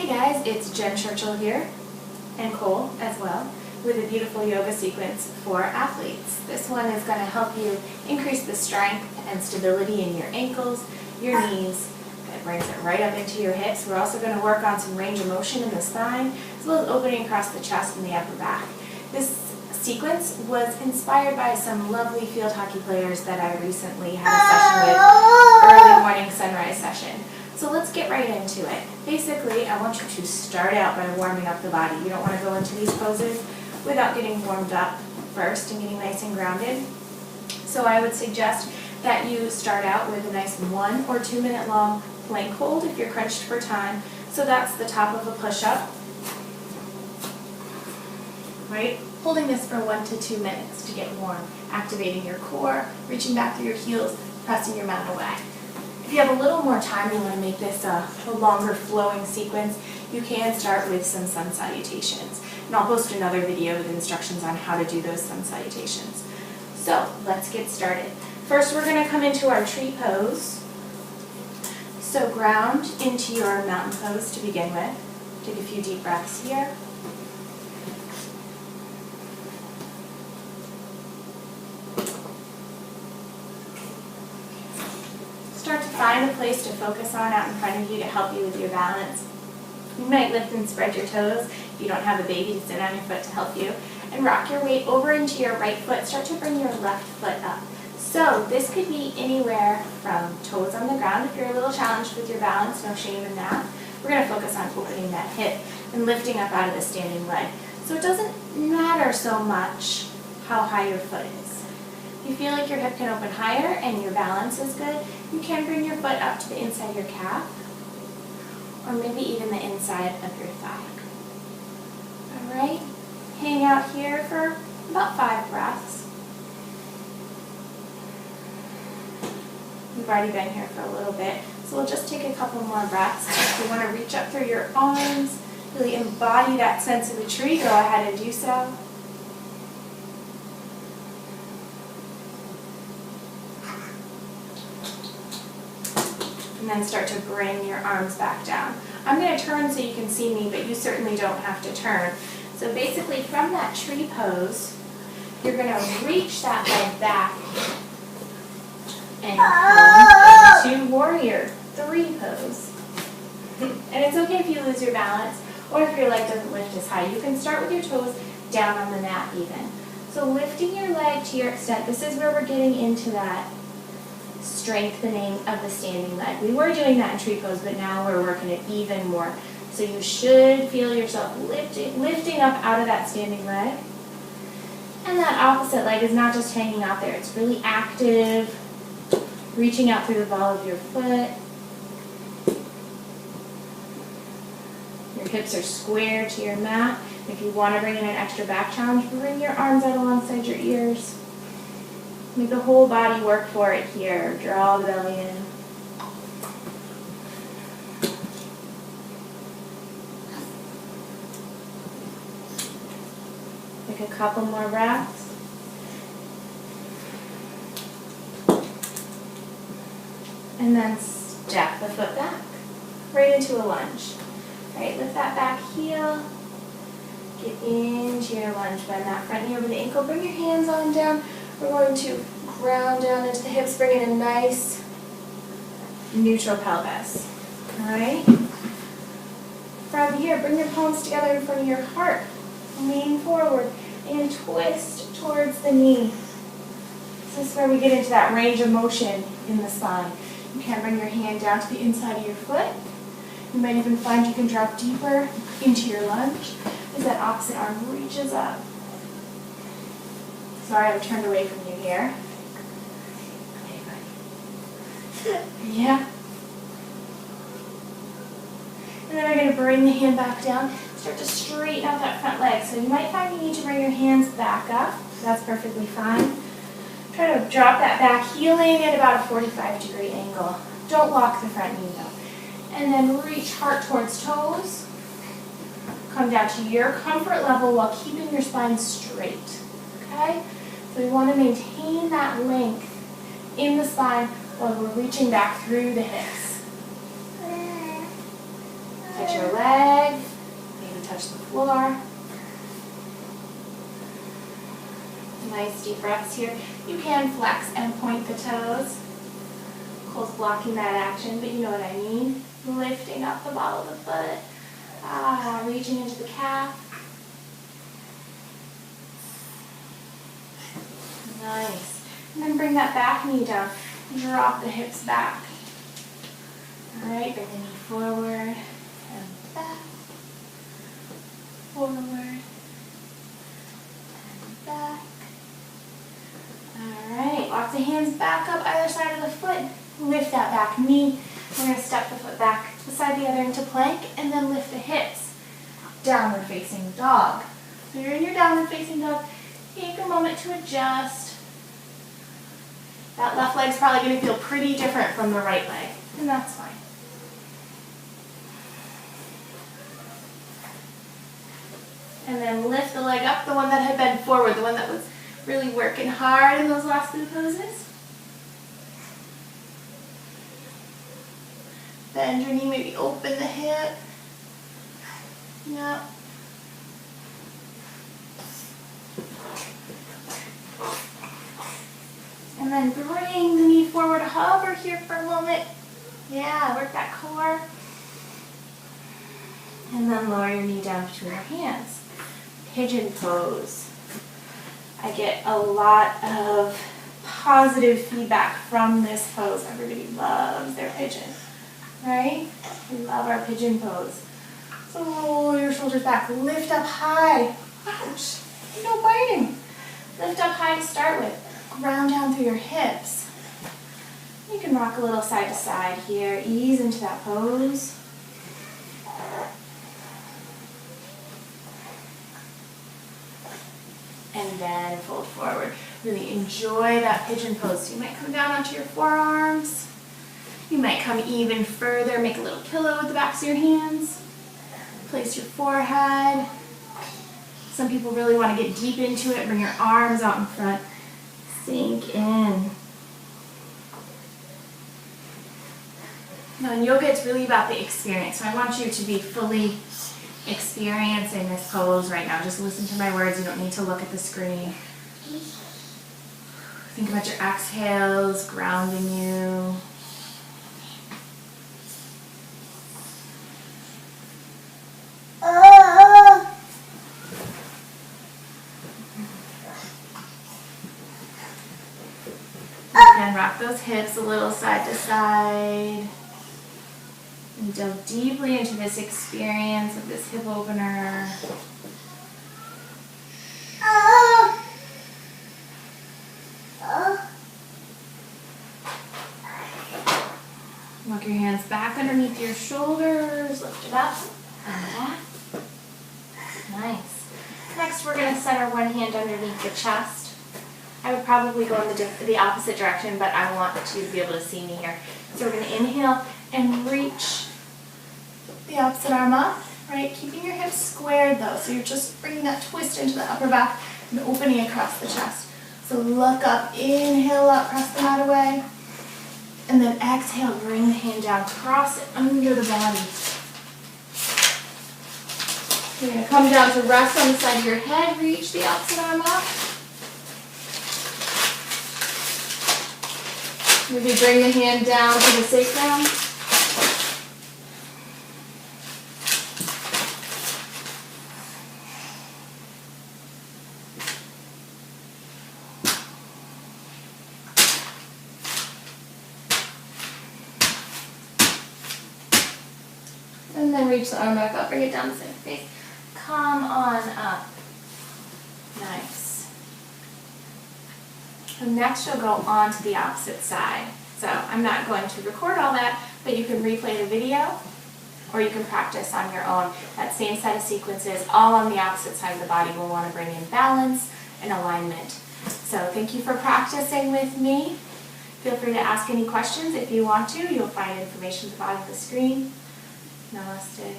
Hey guys, it's Jen Churchill here, and Cole as well, with a beautiful yoga sequence for athletes. This one is going to help you increase the strength and stability in your ankles, your knees. It brings it right up into your hips. We're also going to work on some range of motion in the spine, as well as opening across the chest and the upper back. This sequence was inspired by some lovely field hockey players that I recently had a session with, early morning sunrise session. So let's get right into it. Basically, I want you to start out by warming up the body. You don't want to go into these poses without getting warmed up first and getting nice and grounded. So I would suggest that you start out with a nice 1 or 2 minute long plank hold if you're crunched for time. So that's the top of a push-up, right? Holding this for 1 to 2 minutes to get warm, activating your core, reaching back through your heels, pressing your mat away. If you have a little more time, you want to make this a longer flowing sequence, you can start with some sun salutations. And I'll post another video with instructions on how to do those sun salutations. So let's get started. First, we're going to come into our tree pose. So ground into your mountain pose to begin with. Take a few deep breaths here. Start to find a place to focus on out in front of you to help you with your balance. You might lift and spread your toes if you don't have a baby to sit on your foot to help you. And rock your weight over into your right foot. Start to bring your left foot up. So this could be anywhere from toes on the ground. If you're a little challenged with your balance, no shame in that. We're going to focus on opening that hip and lifting up out of the standing leg. So it doesn't matter so much how high your foot is. If you feel like your hip can open higher and your balance is good, you can bring your foot up to the inside of your calf, or maybe even the inside of your thigh. All right, hang out here for about 5 breaths. We've already been here for a little bit, so we'll just take a couple more breaths. If you want to reach up through your arms, really embody that sense of the tree, go ahead and do so. And then start to bring your arms back down. I'm going to turn so you can see me, but you certainly don't have to turn. So basically from that tree pose, you're going to reach that leg back and come into warrior 3 pose. And it's okay if you lose your balance or if your leg doesn't lift as high. You can start with your toes down on the mat even. So lifting your leg to your extent, this is where we're getting into that strengthening of the standing leg. We were doing that in tree pose, but now we're working it even more. So you should feel yourself lifting up out of that standing leg. And that opposite leg is not just hanging out there. It's really active, reaching out through the ball of your foot. Your hips are square to your mat. If you want to bring in an extra back challenge, bring your arms out alongside your ears. Make the whole body work for it here. Draw the belly in. Take a couple more breaths. And then step the foot back, right into a lunge. All right, lift that back heel. Get into your lunge. Bend that front knee over the ankle. Bring your hands on down. We're going to ground down into the hips, bring in a nice neutral pelvis. All right? From here, bring your palms together in front of your heart. Lean forward and twist towards the knee. This is where we get into that range of motion in the spine. You can bring your hand down to the inside of your foot. You might even find you can drop deeper into your lunge as that opposite arm reaches up. Sorry, I turned away from you here. Okay, buddy. Yeah. And then we're going to bring the hand back down. Start to straighten out that front leg. So you might find you need to bring your hands back up. That's perfectly fine. Try to drop that back, heeling at about a 45-degree angle. Don't lock the front knee though. And then reach heart towards toes. Come down to your comfort level while keeping your spine straight. Okay? So we want to maintain that length in the spine while we're reaching back through the hips. Catch Stretch your leg, maybe touch the floor. Nice deep breaths here. You can flex and point the toes. Cole's blocking that action, but you know what I mean. Lifting up the ball of the foot. Reaching into the calf. Nice. And then bring that back knee down. Drop the hips back. Alright, bring the knee forward and back. Forward and back. Alright, walk the hands back up either side of the foot. Lift that back knee. We're going to step the foot back beside the other into plank and then lift the hips. Downward facing dog. So you're in your downward facing dog. Take a moment to adjust. That left leg's probably going to feel pretty different from the right leg, and that's fine. And then lift the leg up, the one that had been forward, the one that was really working hard in those last few poses. Bend your knee, maybe open the hip. Yep. And then bring the knee forward, hover here for a moment. Yeah, work that core. And then lower your knee down between your hands. Pigeon pose. I get a lot of positive feedback from this pose. Everybody loves their pigeon, right? We love our pigeon pose. So roll your shoulders back, lift up high. Ouch, no biting. Lift up high to start with. Ground down through your hips. You can rock a little side to side here. Ease into that pose. And then fold forward. Really enjoy that pigeon pose. So you might come down onto your forearms. You might come even further, make a little pillow with the backs of your hands. Place your forehead. Some people really want to get deep into it. Bring your arms out in front. Sink in. Now in yoga, it's really about the experience. So I want you to be fully experiencing this pose right now. Just listen to my words. You don't need to look at the screen. Think about your exhales, grounding you. And rock those hips a little side to side. And delve deeply into this experience of this hip opener. Walk your hands back underneath your shoulders. Lift it up and back. Nice. Next, we're going to center one hand underneath the chest. I would probably go in the opposite direction, but I want you to be able to see me here. So we're going to inhale and reach the opposite arm up, right? Keeping your hips squared though, so you're just bringing that twist into the upper back and opening across the chest. So look up, inhale up, press the mat away, and then exhale, bring the hand down, cross it under the body. You're going to come down to rest on the side of your head, reach the opposite arm up. Maybe bring the hand down to the sacrum. And then reach the arm back up, bring it down the same face. Come on up. Nice. So next you'll go on to the opposite side. So I'm not going to record all that, but you can replay the video or you can practice on your own. That same set of sequences, all on the opposite side of the body. We'll want to bring in balance and alignment. So thank you for practicing with me. Feel free to ask any questions if you want to. You'll find information at the bottom of the screen. Namaste.